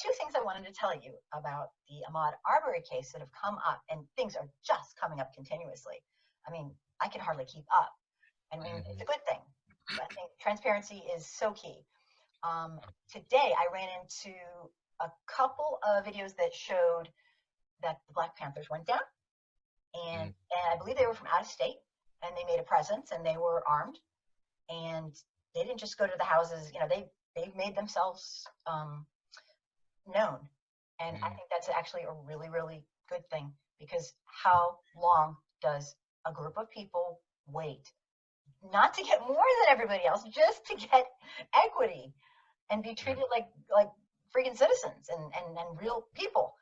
two things I wanted to tell you about the Ahmaud Arbery case that have come up, and things are just coming up continuously. I mean, I can hardly keep up. I mean, it's a good thing. I think transparency is so key. Today, I ran into a couple of videos that showed that the Black Panthers went down, and I believe they were from out of state, and they made a presence, and they were armed, and they didn't just go to the houses. You know, they've made themselves known, and I think that's actually a really, really good thing, because how long does a group of people wait, not to get more than everybody else, just to get equity and be treated like freaking citizens and real people?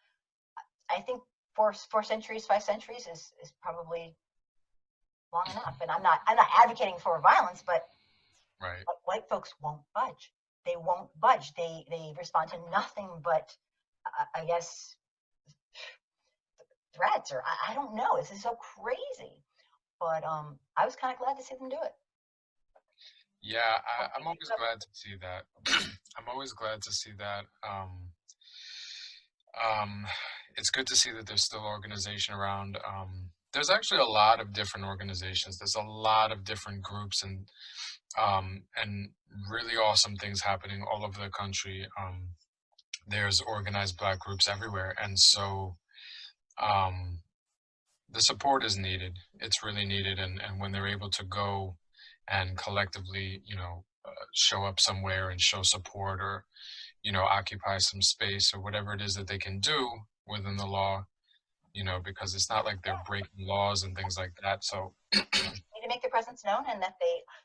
I think 4 centuries, 5 centuries is probably long enough. And I'm not advocating for violence, but white folks won't budge. They won't budge. They respond to nothing but, I guess, threats, or I don't know. This is so crazy. But I was kind of glad to see them do it. Yeah, I'm always glad to see that. I'm always glad to see that. It's good to see that there's still organization around. There's actually a lot of different organizations. There's a lot of different groups and really awesome things happening all over the country. There's organized Black groups everywhere, and so the support is needed. It's really needed, and when they're able to go and collectively, show up somewhere and show support, or occupy some space, or whatever it is that they can do within the law, because it's not like they're breaking laws and things like that. So they need to make their presence known, and that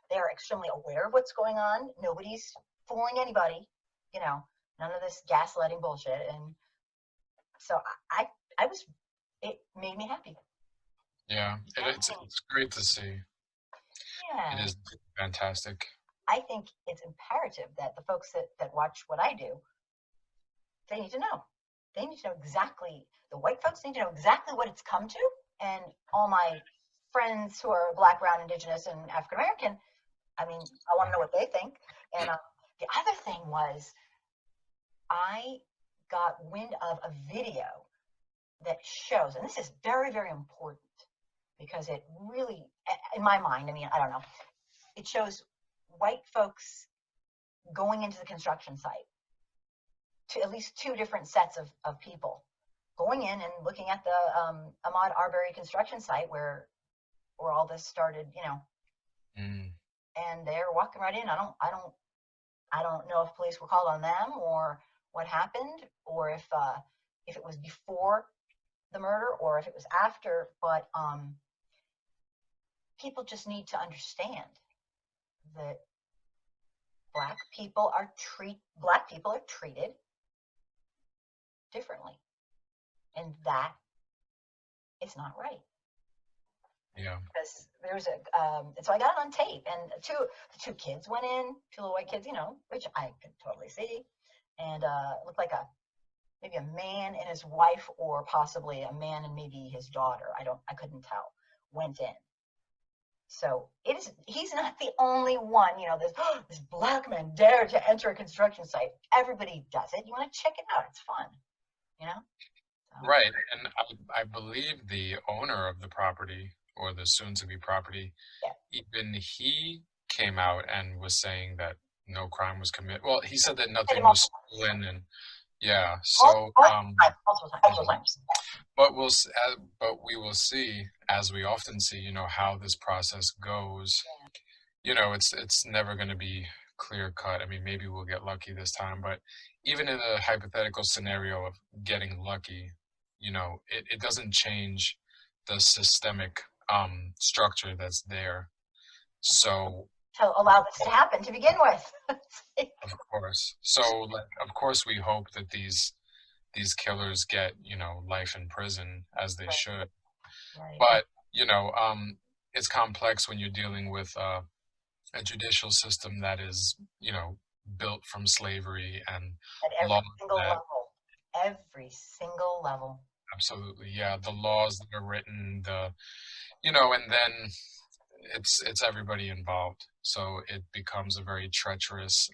they are extremely aware of what's going on. Nobody's fooling anybody, none of this gaslighting bullshit. And so it made me happy. Yeah, it's great to see. Yeah. It is fantastic. I think it's imperative that the folks that watch what I do, they need to know. They need to know exactly, the white folks need to know exactly what it's come to. And all my friends who are Black, Brown, Indigenous, and African American, I mean, I want to know what they think. And the other thing was, I got wind of a video that shows, and this is very, very important, because it really, in my mind, I mean, I don't know, it shows white folks going into the construction site, to at least 2 different sets of people going in and looking at the Ahmaud Arbery construction site where all this started, and they're walking right in. I don't know if police were called on them, or what happened, or if it was before the murder or if it was after, but people just need to understand that Black people are treated differently, and that is not right. Yeah. Because there's so I got it on tape, and the two kids went in, 2 little white kids, which I could totally see, and it looked like maybe a man and his wife, or possibly a man and maybe his daughter. I couldn't tell, went in. So he's not the only one, this Black man dared to enter a construction site. Everybody does it. You want to check it out. It's fun, So. Right. And I believe the owner of the property, or the soon-to-be property, even he came out and was saying that no crime was committed. Well, he said that nothing was stolen, and yeah. So multiple times. But we will see, as we often see, how this process goes. It's never going to be clear cut. I mean, maybe we'll get lucky this time, but even in a hypothetical scenario of getting lucky, it doesn't change the systemic structure that's there. So to allow this to happen to begin with. Of course. So of course we hope that these killers get, life in prison, as they should. Right. But, it's complex when you're dealing with a judicial system that is, built from slavery and at every single level. Absolutely. Yeah. The laws that are written, and then it's everybody involved. So it becomes a very treacherous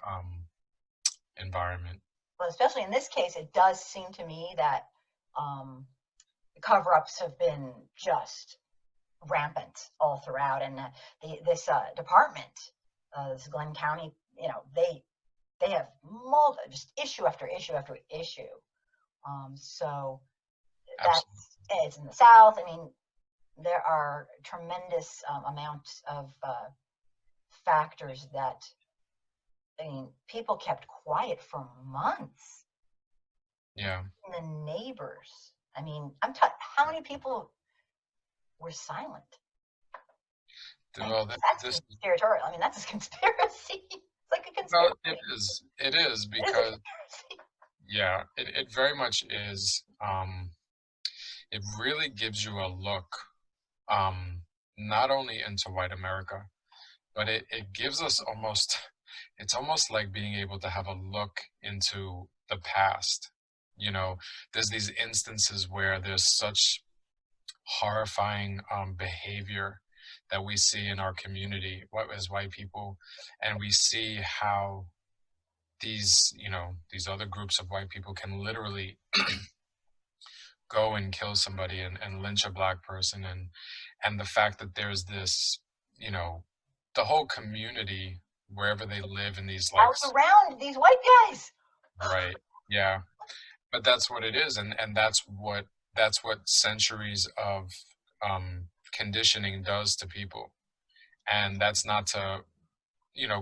environment. Well, especially in this case, it does seem to me that cover-ups have been just rampant all throughout, and this department, this Glenn County, they have just issue after issue after issue. So it's in the South. I mean, there are tremendous amounts of factors that, I mean, people kept quiet for months. Yeah. And the neighbors. I mean, how many people were silent? Well, That's conspiratorial. I mean, that's a conspiracy. It's like a conspiracy. Well, it is because, yeah, it very much is. It really gives you a look, not only into white America, but it gives us it's almost like being able to have a look into the past. There's these instances where there's such horrifying behavior that we see in our community as white people, and we see how these other groups of white people can literally go and kill somebody and lynch a black person, and the fact that there's this, the whole community wherever they live in these around these white guys. Right. Yeah. But that's what it is, and that's what centuries of conditioning does to people. And that's not to,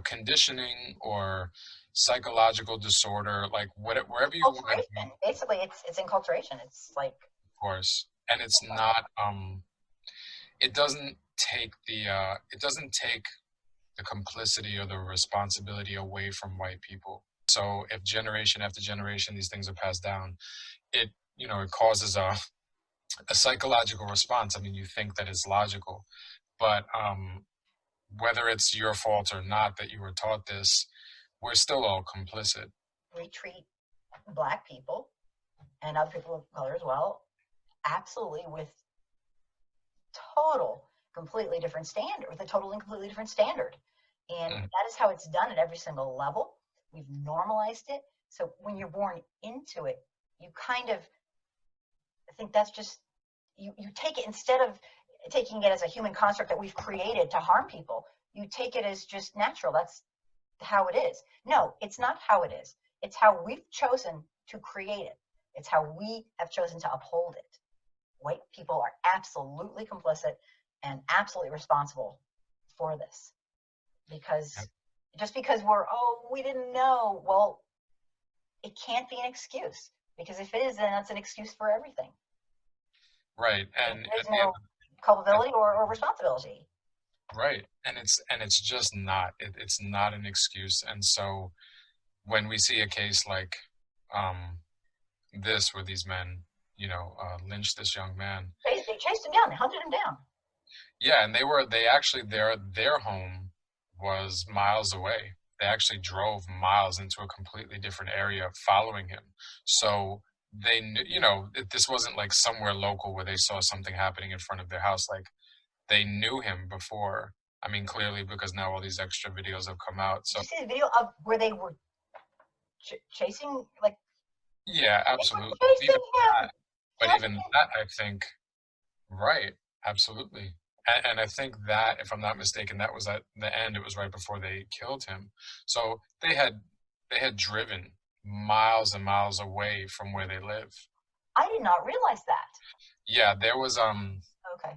conditioning or psychological disorder, like wherever you want to. Basically, it's enculturation. It's like, of course, and it's not. It doesn't take the complicity or the responsibility away from white people. So if generation after generation these things are passed down, it causes a psychological response. I mean, you think that it's logical, but whether it's your fault or not that you were taught this, we're still all complicit. We treat black people and other people of color as well, absolutely with completely different standard, with a total and completely different standard. And that is how it's done at every single level. We've normalized it. So when you're born into it, you kind of, I think that's just, you take it, instead of taking it as a human construct that we've created to harm people, you take it as just natural. That's how it is. No, it's not how it is. It's how we've chosen to create it. It's how we have chosen to uphold it. White people are absolutely complicit and absolutely responsible for this. Because just because we didn't know, well, it can't be an excuse. Because if it is, then that's an excuse for everything. Right. And there's no culpability or responsibility. Right. And it's just not. It's not an excuse. And so when we see a case like this, where these men, lynched this young man. They chased him down. They hunted him down. Yeah, and they actually, their home was miles away. They actually drove miles into a completely different area following him. So they knew, this wasn't like somewhere local where they saw something happening in front of their house. Like, they knew him before. I mean, clearly, because now all these extra videos have come out. So did you see the video of where they were chasing, like? Yeah, absolutely. Chasing him. But even that, I think, right, absolutely. And I think that, if I'm not mistaken, that was at the end. It was right before they killed him. So they had driven miles and miles away from where they live. I did not realize that. Yeah, there was okay.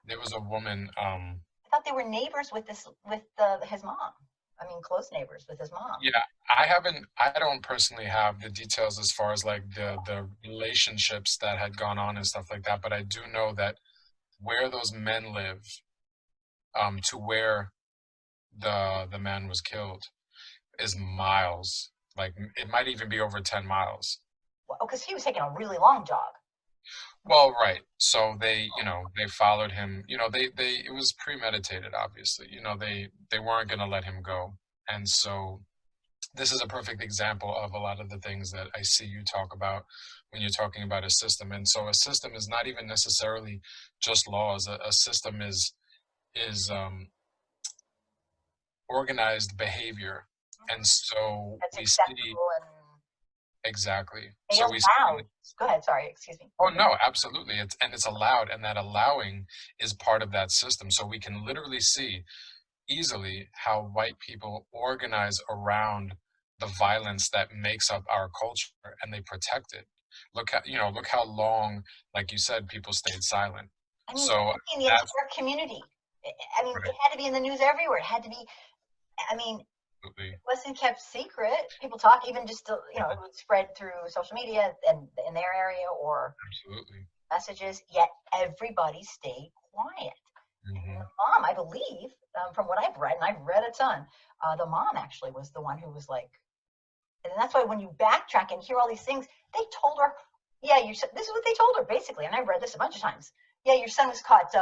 There was a woman. I thought they were neighbors with his mom. I mean, close neighbors with his mom. Yeah, I don't personally have the details as far as like the relationships that had gone on and stuff like that, but I do know that where those men live, to where the man was killed, is miles. Like, it might even be over 10 miles. Well, because he was taking a really long jog. Well, right. So they followed him. It was premeditated, obviously. They weren't going to let him go. And so this is a perfect example of a lot of the things that I see you talk about when you're talking about a system. And so a system is not even necessarily just laws. A system is organized behavior. And so we see, Exactly. They So we allowed. Go ahead. Sorry. Excuse me. Oh no, absolutely. It's allowed, and that allowing is part of that system. So we can literally see easily how white people organize around the violence that makes up our culture, and they protect it. Look how long, like you said, people stayed silent. I mean, So in the that's entire community. I mean, right. it had to be in the news everywhere. It had to be. I mean, Absolutely. it wasn't kept secret. People talk, even just to, it would spread through social media and in their area or Absolutely. messages. Yet everybody stayed quiet. And Hmm. the mom, I believe, from what I've read, and I've read a ton, the mom actually was the one who was like, and that's why when you backtrack and hear all these things, they told her, yeah, this is what they told her basically. And I read this a bunch of times. Yeah, your son was caught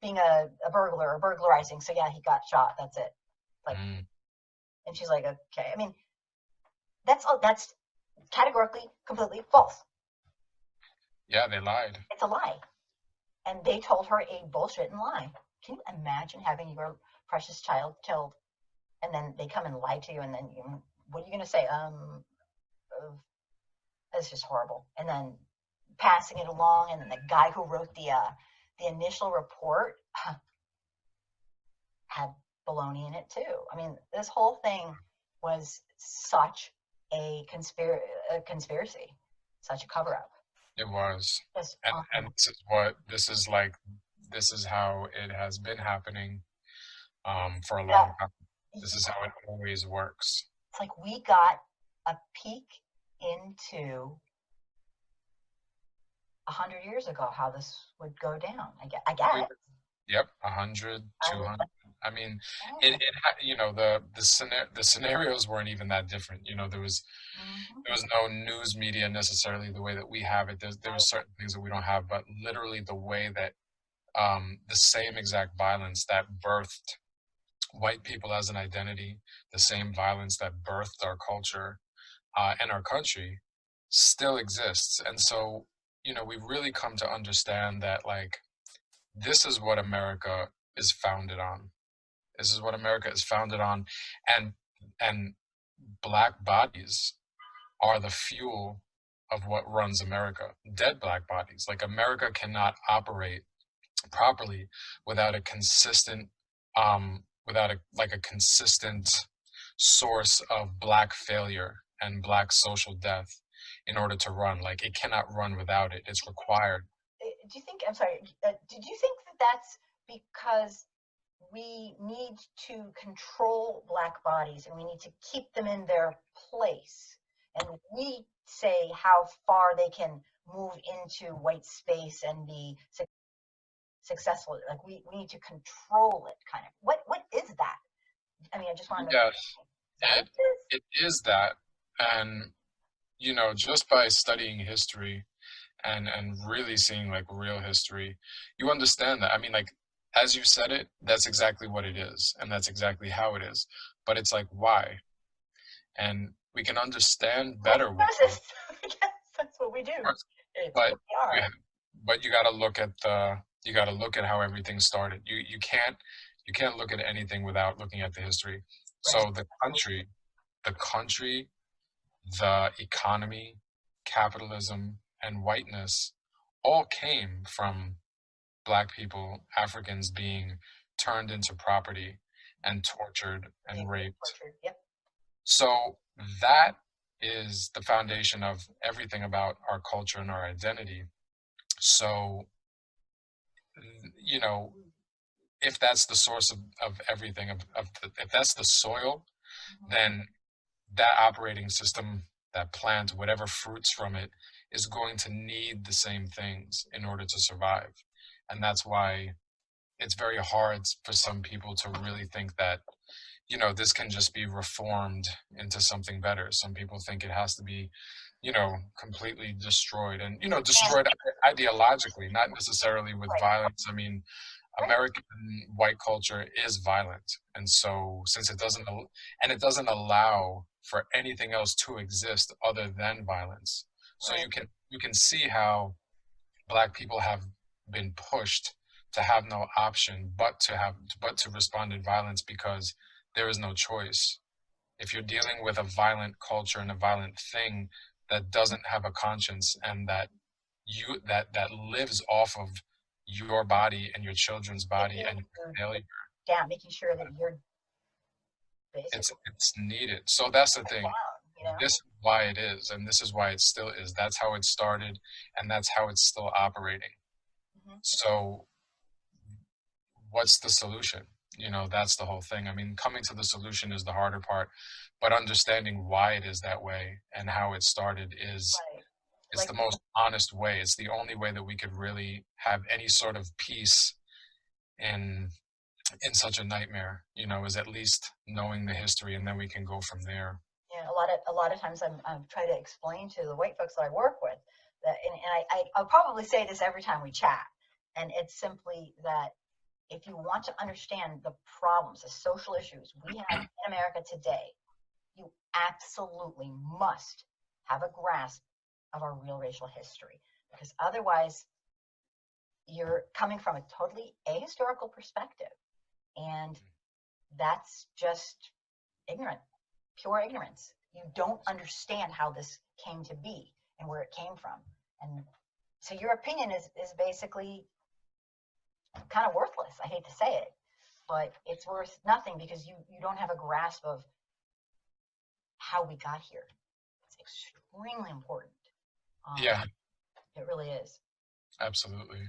being a burglar or burglarizing. So yeah, he got shot. That's it. Like, Mm. and she's like, okay. I mean, that's categorically completely false. Yeah, they lied. It's a lie. And they told her a bullshit and lie. Can you imagine having your precious child killed and then they come and lie to you and then what are you going to say? It's just horrible. And then passing it along, and then the guy who wrote the initial report had baloney in it too. I mean, this whole thing was such a conspiracy, such a cover up. It was. Just And this is how it has been happening for a yeah, long time. This is how it always works. it's like we got a peek into 100 years ago how this would go down. I get it. Yep, 100, I mean, 200. I mean, yeah. the scenarios weren't even that different. Mm-hmm. There was no news media necessarily the way that we have it. There was certain things that we don't have, but literally the way that the same exact violence that birthed white people as an identity, the same violence that birthed our culture and our country still exists. And so, we've really come to understand that, like, this is what America is founded on. This is what America is founded on. And and black bodies are the fuel of what runs America. Dead black bodies. Like, America cannot operate properly without a consistent without a consistent source of black failure and black social death in order to run. Like, it cannot run without it. It's required. Do you think, I'm sorry, did you think that that's because we need to control black bodies and we need to keep them in their place? And we say how far they can move into white space and be successful. Like we need to control it, kind of. What is that? I mean, I just want to know. Yes, Is that what it it is? it is that. And just by studying history and really seeing, like, real history, you understand that. I mean, like, as you said it, that's exactly what it is, and that's exactly how it is. But it's like, why? And we can understand better why. Yes, that's what we do. It's But what we are. yeah, but you got to look at how everything started. You can't look at anything without looking at the history. Right. So the country, the economy, capitalism, and whiteness all came from black people, Africans, being turned into property and tortured and raped. Tortured. Yep. So that is the foundation of everything about our culture and our identity. So, you know, if that's the source of everything, if that's the soil, Mm-hmm. then that operating system, that plant, whatever fruits from it, is going to need the same things in order to survive. And that's why it's very hard for some people to really think that, this can just be reformed into something better. Some people think it has to be, completely destroyed and, destroyed ideologically, not necessarily with Right. violence. I mean, Right. American white culture is violent. And so since it doesn't allow for anything else to exist other than violence. So Right. you can see how black people have been pushed to have no option but to respond in violence because there is no choice. If you're dealing with a violent culture and a violent thing, that doesn't have a conscience, and that that lives off of your body and your children's body and your failure. Yeah, making sure that you're basically It's needed. So that's the thing. down, you know? This is why it is, and this is why it still is. That's how it started, and that's how it's still operating. Mhm. So what's the solution? You know, that's the whole thing. I mean, coming to the solution is the harder part, but understanding why it is that way and how it started is, Right. it's Like, the most honest way. It's the only way that we could really have any sort of peace in such a nightmare, you know, is at least knowing the history, and then we can go from there. yeah, a lot of times I'm trying to explain to the white folks that I work with that, and I'll probably say this every time we chat, and it's simply that if you want to understand the problems, the social issues we have in America today, you absolutely must have a grasp of our real racial history, because otherwise you're coming from a totally ahistorical perspective, and that's just ignorant, pure ignorance. You don't understand how this came to be and where it came from. And so your opinion is basically kind of worthless. I hate to say it, but it's worth nothing because you don't have a grasp of how we got here. It's extremely important. Yeah, It really is. absolutely.